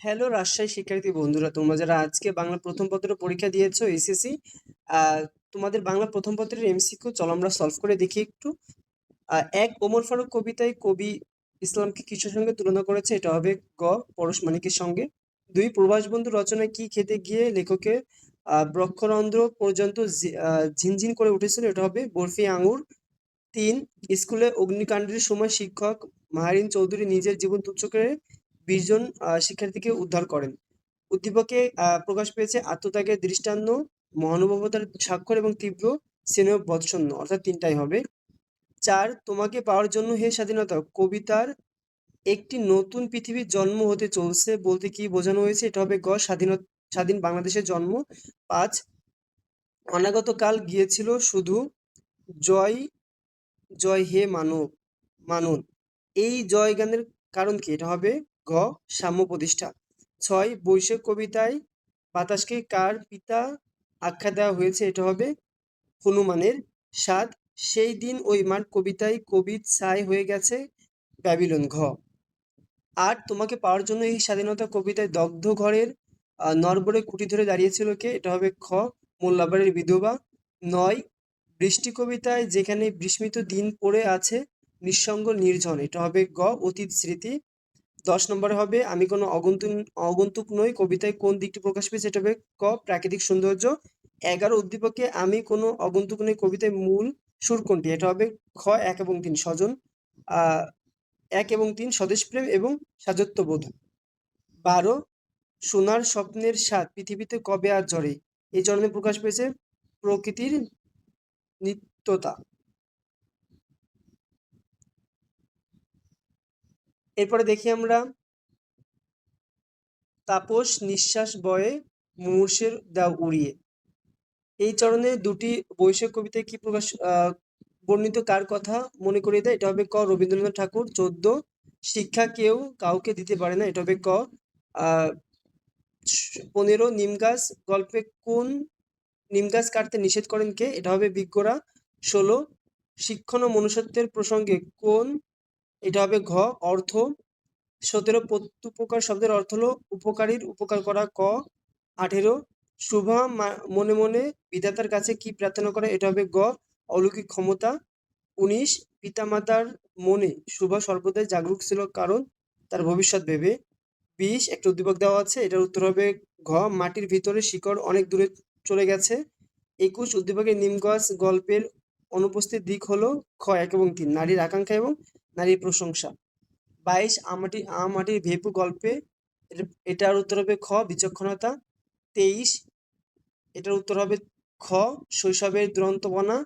Hello Rajshahi শিক্ষার্থী বন্ধুরা, তোমরা যারা আজকে বাংলা প্রথম পত্রের পরীক্ষা দিয়েছো এসএসসি, তোমাদের বাংলা প্রথম পত্রের এমসিকিউ চলো আমরা সলভ করে দেখি একটু। এক ওমর ফারুক কবিতায় কবি ইসলামকে কিসের সঙ্গে তুলনা করেছে? এটা হবে গ পরশ মানিকের সঙ্গে। দুই, প্রভাস বন্ধু রচনায় কি খেতে গিয়ে লেখকের বক্ষরন্ধ্র পর্যন্ত ঝিনঝিন করে উঠেছিল? এটা হবে বরফি আঙুর। তিন, স্কুলে অগ্নিকাণ্ডের সময় শিক্ষক মাহারিন চৌধুরী নিজের জীবন তুচ্ছ করে 20 জন শিক্ষার্থীকে উদ্ধার করেন। উদ্দীপকে প্রকাশ পেয়েছে আত্মত্যাগের দৃষ্টান্ত, মহানুভবতার স্বাক্ষর এবং তীব্র স্নেহ বৎসন্য, অর্থাৎ তিনটাই হবে। চার, তোমাকে পাওয়ার জন্য হে স্বাধীনতা কবিতার একটি নতুন পৃথিবীর জন্ম হতে চলছে বলতে কি বোঝানো হয়েছে? এটা হবে গ স্বাধীন বাংলাদেশের জন্ম। পাঁচ, অনাগত কাল গিয়েছিল শুধু জয় জয় হে মানন, এই জয় গানের কারণ কি? এটা হবে ঘ সাম্য প্রতিষ্ঠা। ছয়, বৈশাখ কবিতায় বাতাসকে কার পিতা আখ্যা দেওয়া হয়েছে? এটা হবে হনুমানের। সাত, সেই দিন ওই মাঠ কবিতায় কবি ছাই হয়ে গেছে ব্যাবিলন, ঘ। আট, তোমাকে পাওয়ার জন্য এই স্বাধীনতা কবিতায় দগ্ধ ঘরের নরবরে খুঁটি ধরে দাঁড়িয়েছিল কে? এটা হবে খ মোল্লাবাড়ির বিধবা। নয়, বৃষ্টি কবিতায় যেখানে বিস্মিত দিন পড়ে আছে নিঃসঙ্গ নির্জন, এটা হবে গ অতীত স্মৃতি। 10 নম্বরে হবে আমি কোনো অগন্তুক নই কবিতায় কোন দিকটি প্রকাশ পেয়েছে? এটা হবে ক প্রাকৃতিক সৌন্দর্য। 11, উদ্দীপকে আমি কোনো অগন্তুক নই কবিতায় মূল সুর কোনটি? এটা হবে খ 1 এবং 3 স্বজন, আহ 1 এবং 3 স্বদেশপ্রেম এবং স্বাযত্তবোধ। 12, সোনার স্বপ্নের স্বাদ পৃথিবীতে কবে আর ঝরে, এই চরণে প্রকাশ পেয়েছে প্রকৃতির নিত্যতা। এরপরে দেখি আমরা তাপস নিঃশ্বাস বয়ে মুমূর্ষের দাও উড়িয়ে, এই চরণে দুটি বৈশাখ কবিতায় কি প্রকাশ বর্ণিত কার কথা মনে করিয়ে দেয়? এটা হবে ক রবীন্দ্রনাথ ঠাকুর। 14, শিক্ষা কেউ কাউকে দিতে পারে না, এটা হবে ক। আহ 15, নিম গাছ গল্পে কোন নিম গাছ কাটতে নিষেধ করেন কে? এটা হবে বিজ্ঞরা। 16, শিক্ষণ ও মনুষ্যত্বের প্রসঙ্গে কোন, এটা হবে ঘ অর্থ। 17, প্রত্যুপকার শব্দের অর্থ হলো উপকারীর উপকার করা, ক। 18, শুভা মনে মনে বিধাতার কাছে কি প্রার্থনা করে? এটা হবে গ অলৌকিক ক্ষমতা। 19, পিতামাতার মনে শুভা সর্বদাই জাগরুক ছিল কারণ তার ভবিষ্যৎ ভেবে। 20, একটা উদ্দীপক দেওয়া আছে, এটার উত্তর হবে ঘ মাটির ভিতরে শিকড় অনেক দূরে চলে গেছে। 21, উদ্দীপকের নিম গাছ গল্পের অনুপস্থিত দিক হলো খ 1 এবং 3 নারীর আকাঙ্ক্ষা এবং নারীর প্রশংসা। 22, আমাটির ভেপু গল্পে এটার উত্তর হবে খ বিচক্ষণতা। 23, এটার উত্তর হবে খ শৈশবের দুরন্তপনা।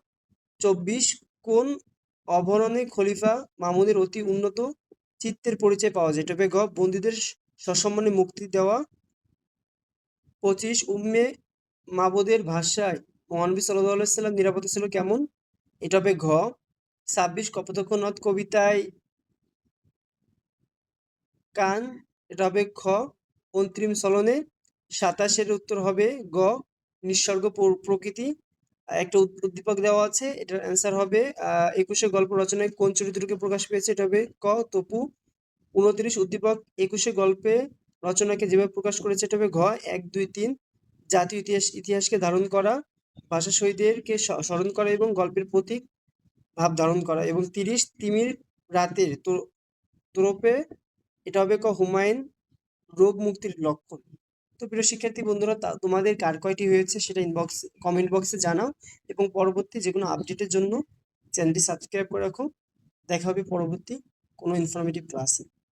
24, কোন অভরণে খলিফা মামুনের অতি উন্নত চিত্তের পরিচয় পাওয়া যায়? এটা হবে গ বন্দীদের সসম্মানে মুক্তি দেওয়া। 25, উম্মে মাবুদের ভাষায় মহানবী সাল্লাল্লাহু আলাইহি সাল্লাম নিরাপত্তা ছিল কেমন? এটা হবে ঘ। 26, কপোতাক্ষ নদ কবিতায় কান, এটা হবে খ অন্তিম চলনে। 27, এর উত্তর হবে গ নিঃসর্গ প্রকৃতি। একটা উদ্দীপক দেওয়া আছে, এটার অ্যান্সার হবে 21, গল্প রচনায় কোন চরিত্রকে প্রকাশ পেয়েছে? এটা হবে ক তপু। 29, উদ্দীপক 21 গল্পে রচনাকে যেভাবে প্রকাশ করেছে? এটা হবে ঘ 1, 2, 3 জাতীয় ইতিহাসকে ধারণ করা, ভাষা শহীদদেরকে স্মরণ করা এবং গল্পের প্রতীক ভাব ধারণ করা। এবং 30, তিমির রাতের তোরপে, এটা হবে ক হুমায়ুন রোগ মুক্তির লক্ষণ। তো প্রিয় শিক্ষার্থী বন্ধুরা, তোমাদের কার কয়টি হয়েছে সেটা কমেন্ট বক্সে জানাও এবং পরবর্তী যে কোনো আপডেটের জন্য চ্যানেলটি সাবস্ক্রাইব করে রাখো। দেখা হবে পরবর্তী কোনো ইনফরমেটিভ ক্লাসে।